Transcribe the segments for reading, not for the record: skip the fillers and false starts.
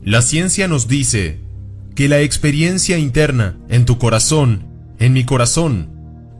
La ciencia nos dice que la experiencia interna, en tu corazón, en mi corazón,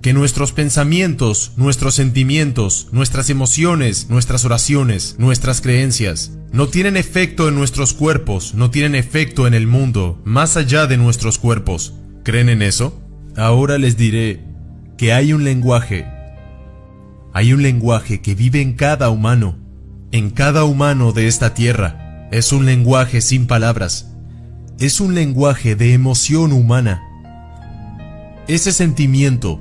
que nuestros pensamientos, nuestros sentimientos, nuestras emociones, nuestras oraciones, nuestras creencias, no tienen efecto en nuestros cuerpos, no tienen efecto en el mundo, más allá de nuestros cuerpos. ¿Creen en eso? Ahora les diré que hay un lenguaje que vive en cada humano de esta tierra. Es un lenguaje sin palabras, es un lenguaje de emoción humana. Ese sentimiento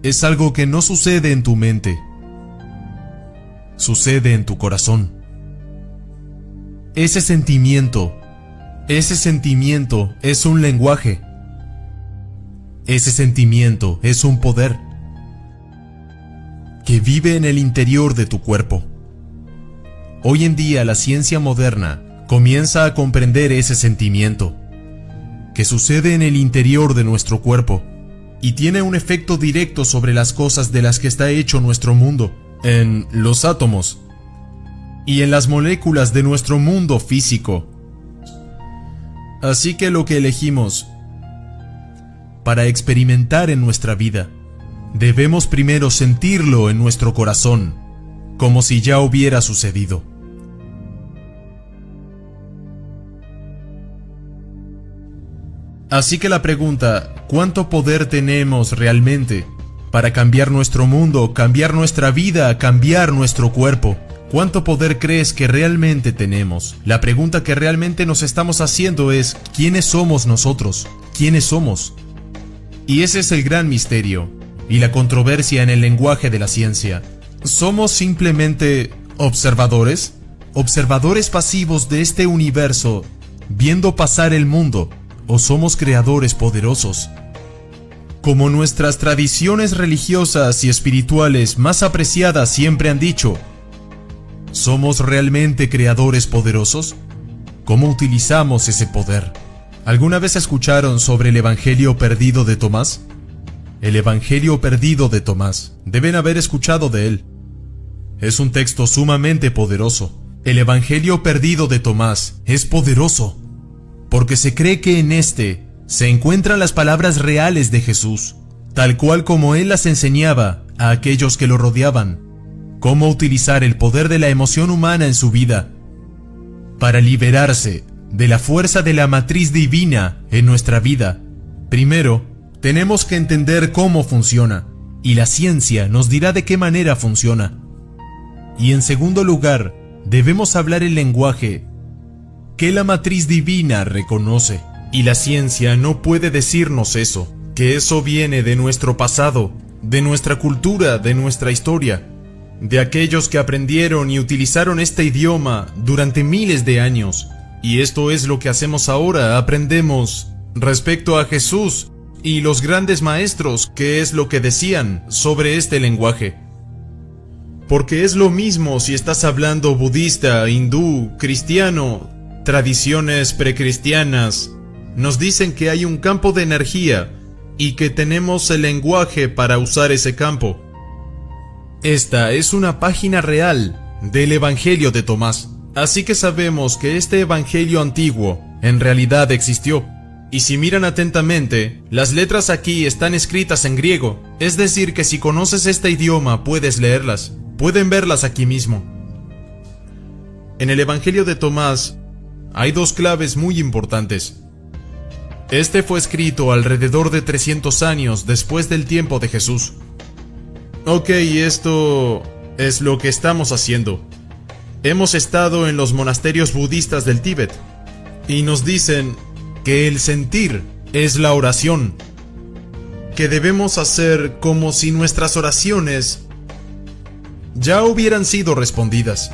es algo que no sucede en tu mente, sucede en tu corazón. Ese sentimiento es un lenguaje. Ese sentimiento es un poder que vive en el interior de tu cuerpo. Hoy en día la ciencia moderna comienza a comprender ese sentimiento que sucede en el interior de nuestro cuerpo y tiene un efecto directo sobre las cosas de las que está hecho nuestro mundo, en los átomos y en las moléculas de nuestro mundo físico. Así que lo que elegimos para experimentar en nuestra vida, debemos primero sentirlo en nuestro corazón, como si ya hubiera sucedido. Así que la pregunta, ¿cuánto poder tenemos realmente para cambiar nuestro mundo, cambiar nuestra vida, cambiar nuestro cuerpo? ¿Cuánto poder crees que realmente tenemos? La pregunta que realmente nos estamos haciendo es, ¿quiénes somos nosotros? ¿Quiénes somos? Y ese es el gran misterio y la controversia en el lenguaje de la ciencia. ¿Somos simplemente observadores? ¿Observadores pasivos de este universo, viendo pasar el mundo? ¿O somos creadores poderosos? Como nuestras tradiciones religiosas y espirituales más apreciadas siempre han dicho, ¿somos realmente creadores poderosos? ¿Cómo utilizamos ese poder? ¿Alguna vez escucharon sobre el Evangelio perdido de Tomás? El Evangelio perdido de Tomás. Deben haber escuchado de él. Es un texto sumamente poderoso. El Evangelio perdido de Tomás es poderoso porque se cree que en este se encuentran las palabras reales de Jesús, tal cual como él las enseñaba a aquellos que lo rodeaban. Cómo utilizar el poder de la emoción humana en su vida para liberarse de la fuerza de la matriz divina en nuestra vida. Primero, tenemos que entender cómo funciona, y la ciencia nos dirá de qué manera funciona. Y en segundo lugar, debemos hablar el lenguaje que la matriz divina reconoce. Y la ciencia no puede decirnos eso, que eso viene de nuestro pasado, de nuestra cultura, de nuestra historia, de aquellos que aprendieron y utilizaron este idioma durante miles de años. Y esto es lo que hacemos ahora, aprendemos respecto a Jesús y los grandes maestros, qué es lo que decían sobre este lenguaje. Porque es lo mismo si estás hablando budista, hindú, cristiano, tradiciones precristianas. Nos dicen que hay un campo de energía y que tenemos el lenguaje para usar ese campo. Esta es una página real del Evangelio de Tomás. Así que sabemos que este Evangelio antiguo en realidad existió. Y si miran atentamente, las letras aquí están escritas en griego. Es decir, que si conoces este idioma puedes leerlas. Pueden verlas aquí mismo. En el Evangelio de Tomás hay dos claves muy importantes. Este fue escrito alrededor de 300 años después del tiempo de Jesús. Ok, esto es lo que estamos haciendo. Hemos estado en los monasterios budistas del Tíbet y nos dicen que el sentir es la oración, que debemos hacer como si nuestras oraciones ya hubieran sido respondidas.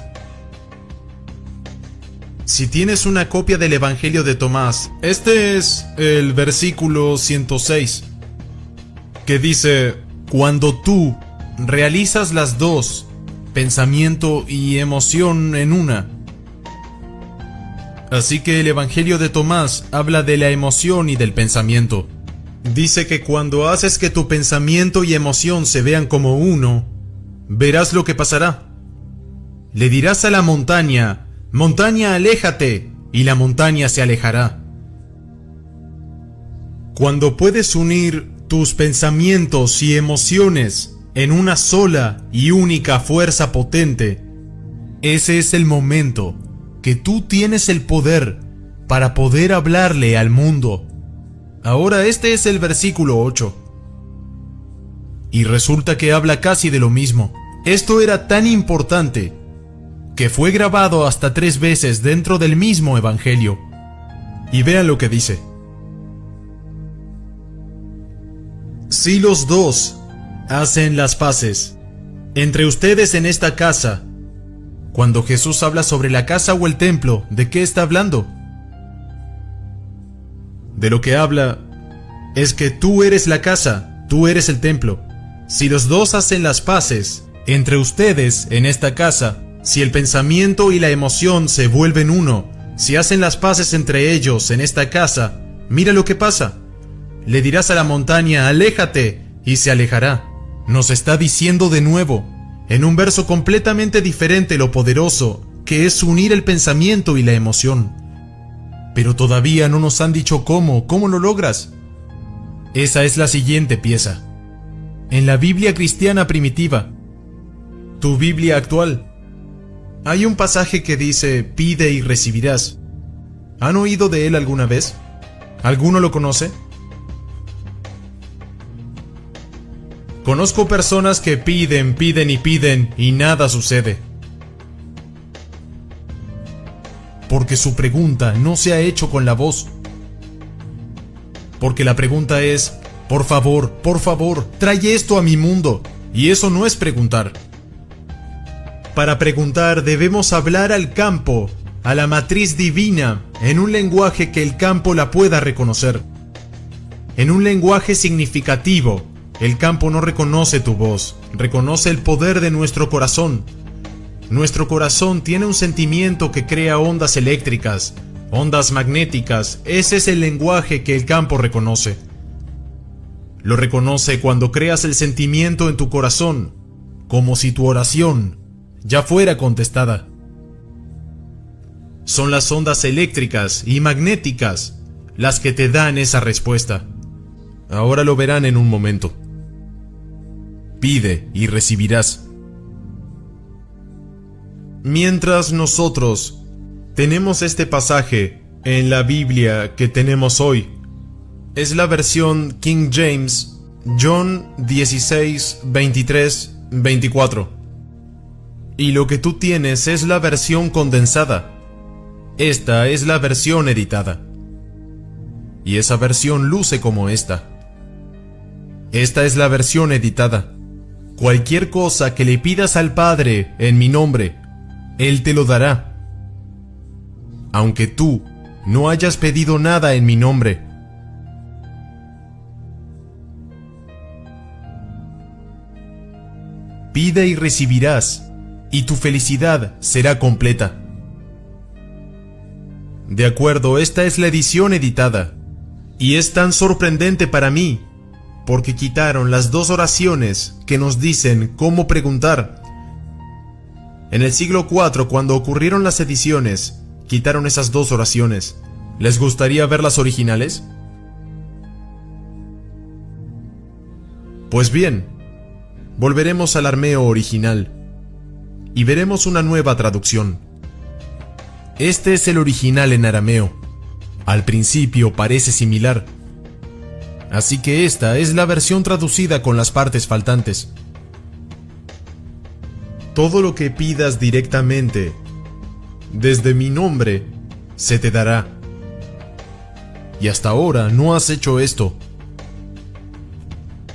Si tienes una copia del Evangelio de Tomás, este es el versículo 106, que dice: cuando tú realizas las dos, pensamiento y emoción en una. Así que el Evangelio de Tomás habla de la emoción y del pensamiento. Dice que cuando haces que tu pensamiento y emoción se vean como uno, verás lo que pasará. Le dirás a la montaña: montaña, aléjate, y la montaña se alejará. Cuando puedes unir tus pensamientos y emociones en una sola y única fuerza potente, ese es el momento que tú tienes el poder para poder hablarle al mundo. Ahora este es el versículo 8. Y resulta que habla casi de lo mismo. Esto era tan importante que fue grabado hasta 3 veces dentro del mismo evangelio. Y vean lo que dice. Si los dos hacen las paces entre ustedes en esta casa. Cuando Jesús habla sobre la casa o el templo, ¿de qué está hablando? De lo que habla es que tú eres la casa, tú eres el templo. Si los dos hacen las paces entre ustedes en esta casa, si el pensamiento y la emoción se vuelven uno, si hacen las paces entre ellos en esta casa, mira lo que pasa. Le dirás a la montaña, aléjate, y se alejará. Nos está diciendo de nuevo, en un verso completamente diferente, lo poderoso que es unir el pensamiento y la emoción. Pero todavía no nos han dicho cómo lo logras. Esa es la siguiente pieza. En la Biblia cristiana primitiva, tu Biblia actual, hay un pasaje que dice, pide y recibirás. ¿Han oído de él alguna vez? ¿Alguno lo conoce? Conozco personas que piden y nada sucede. Porque su pregunta no se ha hecho con la voz. Porque la pregunta es, por favor, trae esto a mi mundo. Y eso no es preguntar. Para preguntar debemos hablar al campo, a la matriz divina, en un lenguaje que el campo la pueda reconocer. En un lenguaje significativo. El campo no reconoce tu voz, reconoce el poder de nuestro corazón. Nuestro corazón tiene un sentimiento que crea ondas eléctricas, ondas magnéticas. Ese es el lenguaje que el campo reconoce. Lo reconoce cuando creas el sentimiento en tu corazón, como si tu oración ya fuera contestada. Son las ondas eléctricas y magnéticas las que te dan esa respuesta. Ahora lo verán en un momento. Pide y recibirás. Mientras nosotros tenemos este pasaje en la Biblia que tenemos hoy, es la versión King James, John 16, 23, 24. Y lo que tú tienes es la versión condensada. Esta es la versión editada. Y esa versión luce como esta. Esta es la versión editada. Cualquier cosa que le pidas al Padre en mi nombre, Él te lo dará. Aunque tú no hayas pedido nada en mi nombre. Pide y recibirás, y tu felicidad será completa. De acuerdo, esta es la edición editada, y es tan sorprendente para mí, porque quitaron las 2 oraciones que nos dicen cómo preguntar. En el siglo IV, cuando ocurrieron las ediciones, quitaron esas 2 oraciones. ¿Les gustaría ver las originales? Pues bien, volveremos al arameo original y veremos una nueva traducción. Este es el original en arameo. Al principio parece similar. Así que esta es la versión traducida con las partes faltantes. Todo lo que pidas directamente, desde mi nombre, se te dará. Y hasta ahora no has hecho esto.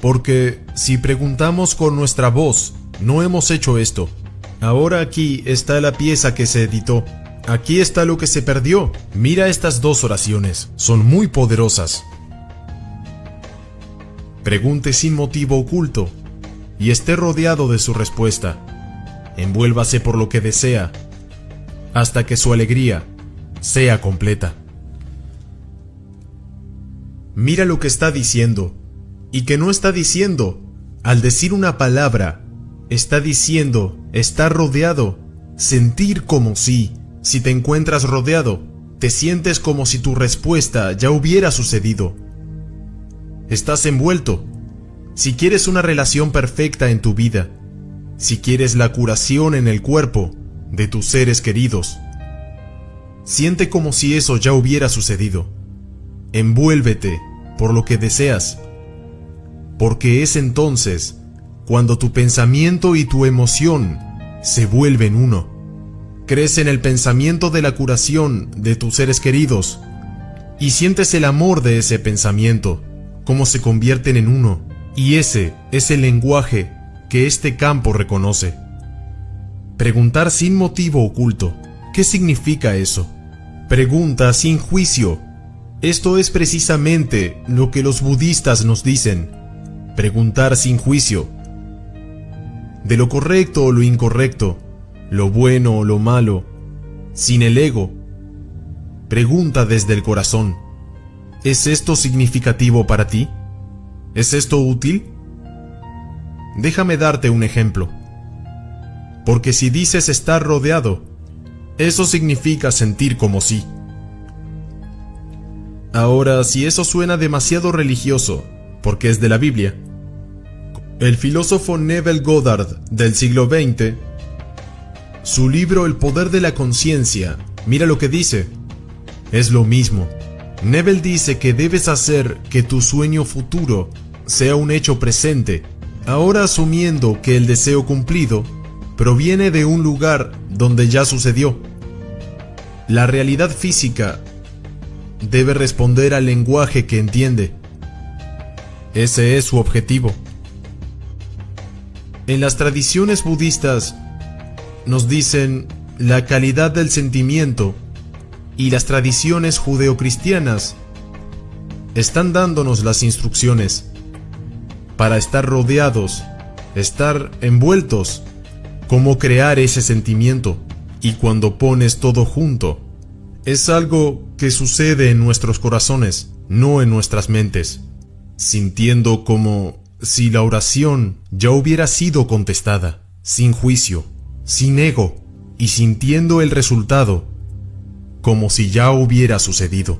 Porque si preguntamos con nuestra voz, no hemos hecho esto. Ahora aquí está la pieza que se editó. Aquí está lo que se perdió. Mira estas 2 oraciones, son muy poderosas. Pregunte sin motivo oculto y esté rodeado de su respuesta. Envuélvase por lo que desea, hasta que su alegría sea completa. Mira lo que está diciendo, y que no está diciendo, al decir una palabra, está diciendo, estar rodeado, sentir como si te encuentras rodeado, Te sientes como si tu respuesta ya hubiera sucedido. Estás envuelto. Si quieres una relación perfecta en tu vida, si quieres la curación en el cuerpo de tus seres queridos, siente como si eso ya hubiera sucedido. Envuélvete por lo que deseas, porque es entonces cuando tu pensamiento y tu emoción se vuelven uno. Crees en el pensamiento de la curación de tus seres queridos y sientes el amor de ese pensamiento, cómo se convierten en uno, y ese es el lenguaje que este campo reconoce. Preguntar sin motivo oculto. ¿Qué significa eso? Pregunta sin juicio. Esto es precisamente lo que los budistas nos dicen. Preguntar sin juicio. De lo correcto o lo incorrecto, lo bueno o lo malo, sin el ego. Pregunta desde el corazón. ¿Es esto significativo para ti? ¿Es esto útil? Déjame darte un ejemplo. Porque si dices estar rodeado, eso significa sentir como sí. Ahora, si eso suena demasiado religioso, porque es de la Biblia, el filósofo Neville Goddard del siglo XX, su libro El poder de la conciencia, mira lo que dice. Es lo mismo. Neville dice que debes hacer que tu sueño futuro sea un hecho presente, ahora asumiendo que el deseo cumplido proviene de un lugar donde ya sucedió. La realidad física debe responder al lenguaje que entiende. Ese es su objetivo. En las tradiciones budistas nos dicen la calidad del sentimiento, y las tradiciones judeocristianas están dándonos las instrucciones para estar rodeados, estar envueltos, cómo crear ese sentimiento. Y cuando pones todo junto, es algo que sucede en nuestros corazones, no en nuestras mentes, sintiendo como si la oración ya hubiera sido contestada, sin juicio, sin ego, y sintiendo el resultado como si ya hubiera sucedido.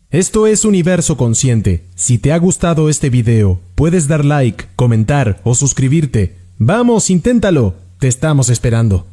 Esto es Universo Consciente. Si te ha gustado este video, puedes dar like, comentar o suscribirte. ¡Vamos, inténtalo! Te estamos esperando.